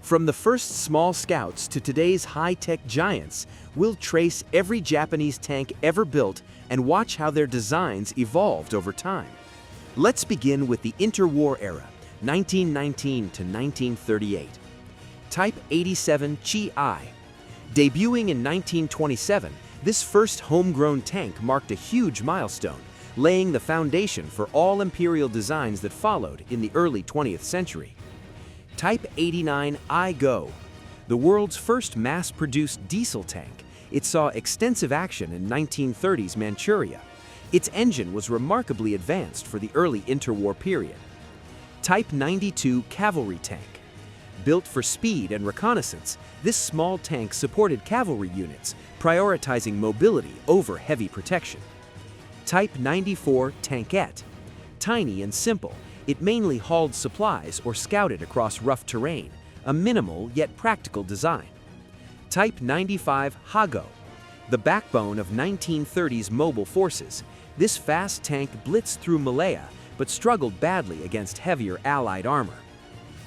From the first small scouts to today's high-tech giants, we'll trace every Japanese tank ever built and watch how their designs evolved over time. Let's begin with the Interwar Era, 1919 to 1938. Type 87 Chi-I. Debuting in 1927, this first homegrown tank marked a huge milestone, laying the foundation for all imperial designs that followed in the early 20th century. Type 89 I-Go. The world's first mass-produced diesel tank, it saw extensive action in 1930s Manchuria. Its engine was remarkably advanced for the early interwar period. Type 92 Cavalry Tank. Built for speed and reconnaissance, this small tank supported cavalry units, prioritizing mobility over heavy protection. Type 94 Tankette. Tiny and simple, it mainly hauled supplies or scouted across rough terrain, a minimal yet practical design. Type 95 Hago. The backbone of 1930s mobile forces, this fast tank blitzed through Malaya but struggled badly against heavier Allied armor.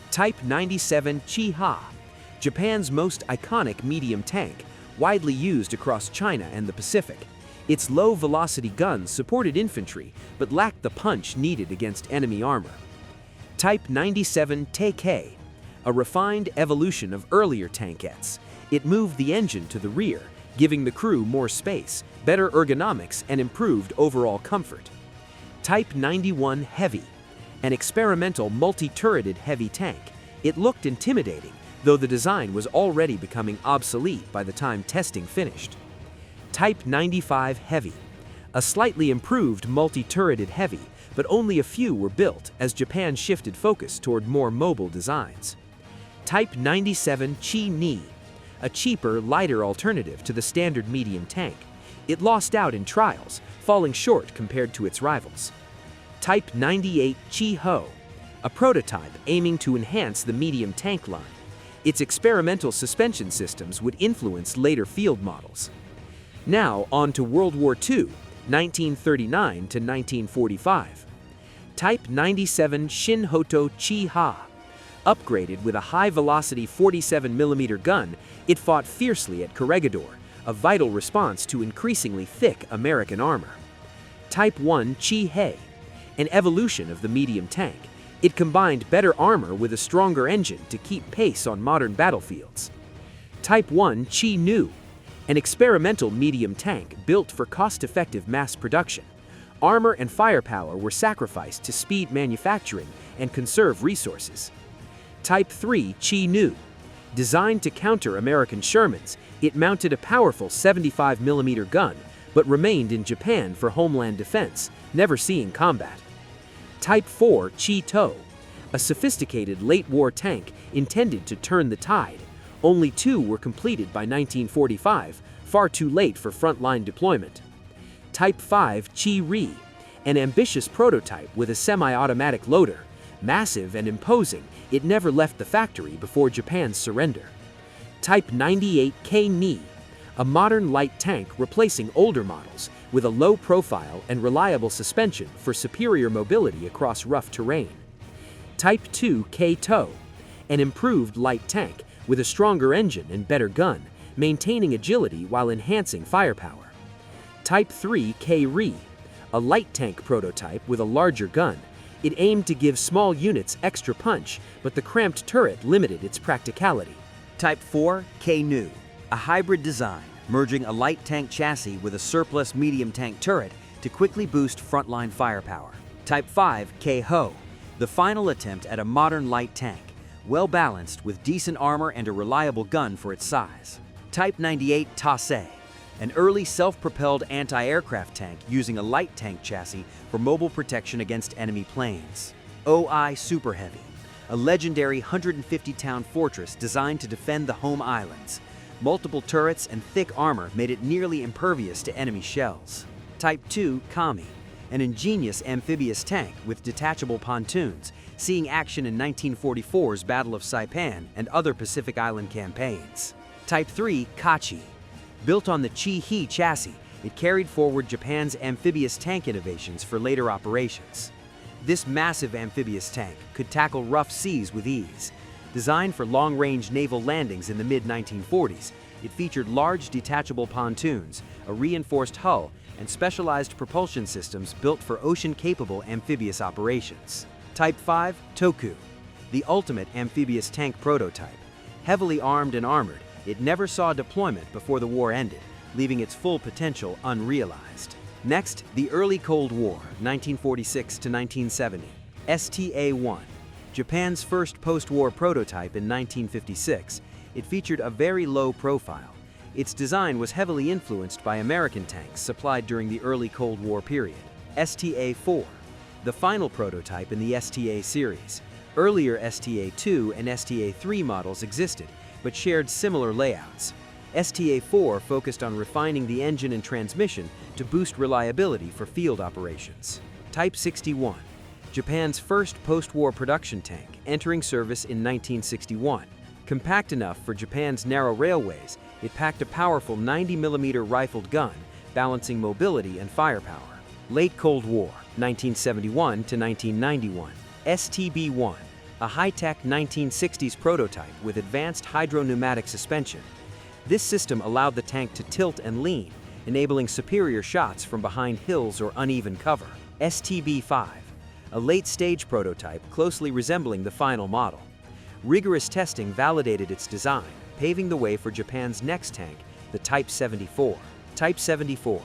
Type 97 Chi-Ha. Japan's most iconic medium tank, widely used across China and the Pacific. Its low-velocity guns supported infantry, but lacked the punch needed against enemy armor. Type 97 Take, a refined evolution of earlier tankettes. It moved the engine to the rear, giving the crew more space, better ergonomics, and improved overall comfort. Type 91 Heavy, an experimental multi-turreted heavy tank. It looked intimidating, though the design was already becoming obsolete by the time testing finished. Type 95 Heavy, a slightly improved multi-turreted heavy, but only a few were built as Japan shifted focus toward more mobile designs. Type 97 Chi-Ni, a cheaper, lighter alternative to the standard medium tank. It lost out in trials, falling short compared to its rivals. Type 98 Chi-Ho, a prototype aiming to enhance the medium tank line. Its experimental suspension systems would influence later field models. Now on to World War II, 1939 to 1945. Type 97 Shin-Hoto Chi-Ha. Upgraded with a high-velocity 47mm gun, it fought fiercely at Corregidor, a vital response to increasingly thick American armor. Type 1 Chi-Hei, an evolution of the medium tank. It combined better armor with a stronger engine to keep pace on modern battlefields. Type 1 Chi-Nu, an experimental medium tank built for cost-effective mass production. Armor and firepower were sacrificed to speed manufacturing and conserve resources. Type 3 Chi-Nu. Designed to counter American Shermans, it mounted a powerful 75mm gun, but remained in Japan for homeland defense, never seeing combat. Type 4 Chi-To, a sophisticated late-war tank intended to turn the tide. Only 2 were completed by 1945, far too late for frontline deployment. Type 5 Chi-Ri, an ambitious prototype with a semi-automatic loader. Massive and imposing, it never left the factory before Japan's surrender. Type 98 K-Ni, a modern light tank replacing older models, with a low profile and reliable suspension for superior mobility across rough terrain. Type 2 K-To, an improved light tank with a stronger engine and better gun, maintaining agility while enhancing firepower. Type 3 K-Ri, a light tank prototype with a larger gun. It aimed to give small units extra punch, but the cramped turret limited its practicality. Type 4 K-Nu, a hybrid design, merging a light tank chassis with a surplus medium tank turret to quickly boost frontline firepower. Type 5 K-Ho, the final attempt at a modern light tank, well-balanced with decent armor and a reliable gun for its size. Type 98 Taisei, an early self-propelled anti-aircraft tank using a light tank chassis for mobile protection against enemy planes. OI Super Heavy, a legendary 150-ton fortress designed to defend the home islands. Multiple turrets and thick armor made it nearly impervious to enemy shells. Type 2 Kami, an ingenious amphibious tank with detachable pontoons, seeing action in 1944's Battle of Saipan and other Pacific Island campaigns. Type 3 Kachi. Built on the Chi-He chassis, it carried forward Japan's amphibious tank innovations for later operations. This massive amphibious tank could tackle rough seas with ease. Designed for long-range naval landings in the mid-1940s, it featured large detachable pontoons, a reinforced hull, and specialized propulsion systems built for ocean-capable amphibious operations. Type 5, Toku, the ultimate amphibious tank prototype. Heavily armed and armored, it never saw deployment before the war ended, leaving its full potential unrealized. Next, the early Cold War, 1946 to 1970. STA-1, Japan's first post-war prototype in 1956, it featured a very low profile. Its design was heavily influenced by American tanks supplied during the early Cold War period. STA-4, the final prototype in the STA series. Earlier STA-2 and STA-3 models existed, but shared similar layouts. STA-4 focused on refining the engine and transmission to boost reliability for field operations. Type 61, Japan's first post-war production tank, entering service in 1961. Compact enough for Japan's narrow railways, it packed a powerful 90mm rifled gun, balancing mobility and firepower. Late Cold War, 1971 to 1991. STB-1, a high-tech 1960s prototype with advanced hydro-pneumatic suspension. This system allowed the tank to tilt and lean, enabling superior shots from behind hills or uneven cover. STB-5, a late-stage prototype closely resembling the final model. Rigorous testing validated its design, paving the way for Japan's next tank, the Type 74. Type 74,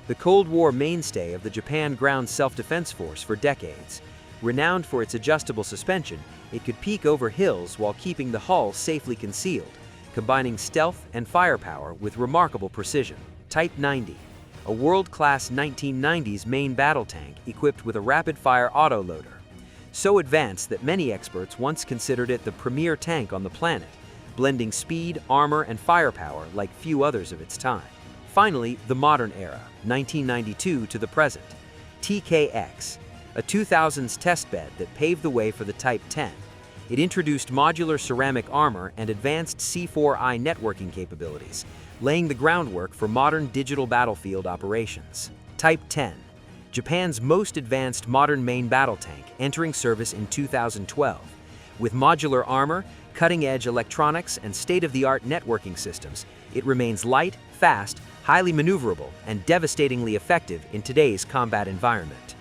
the Cold War mainstay of the Japan Ground Self-Defense Force for decades. Renowned for its adjustable suspension, it could peak over hills while keeping the hull safely concealed, combining stealth and firepower with remarkable precision. Type 90, a world-class 1990s main battle tank equipped with a rapid-fire autoloader. So advanced that many experts once considered it the premier tank on the planet, blending speed, armor, and firepower like few others of its time. Finally, the modern era, 1992 to the present. TKX, a 2000s testbed that paved the way for the Type 10. It introduced modular ceramic armor and advanced C4I networking capabilities, laying the groundwork for modern digital battlefield operations. Type 10, Japan's most advanced modern main battle tank, entering service in 2012. With modular armor, cutting-edge electronics, and state-of-the-art networking systems, it remains light, fast, highly maneuverable, and devastatingly effective in today's combat environment.